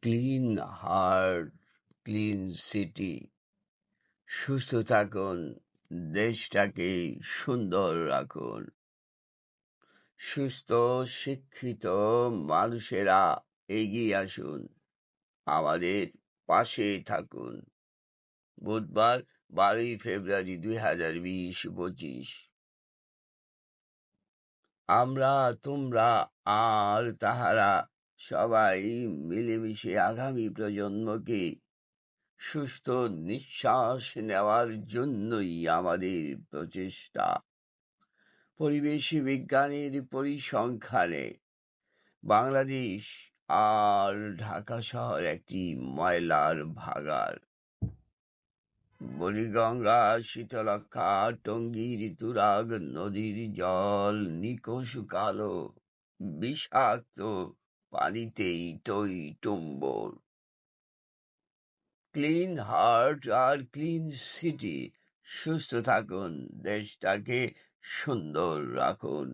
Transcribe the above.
Clean heart, clean city. সুস্থ থাকুন, দেশটাকে সুন্দর রাখুন। সুস্থ শিক্ষিত মানুষেরা এগিয়ে আসুন, আমাদের পাশে থাকুন। বুধবার 12 ফেব্রুয়ারি 2020-25। আমরা, তোমরা আর তাহারা সবাই মিলেমিশে আগামী প্রজন্মকে সুস্থ নিঃশ্বাস নেওয়ার জন্যই আমাদের প্রচেষ্টা। পরিবেশ বিজ্ঞানের পরিসংখ্যানে বাংলাদেশ আর ঢাকা শহর একটি ময়লার ভাগাড়। বুড়িগঙ্গা, শীতলক্ষা, টঙ্গীর তুরাগ নদীর জল নিকষ কালো, বিষাক্ত পানিতেই টই টুম্বর। ক্লিন হার্ট আর ক্লিন সিটি। সুস্থ থাকুন, দেশটাকে সুন্দর রাখুন।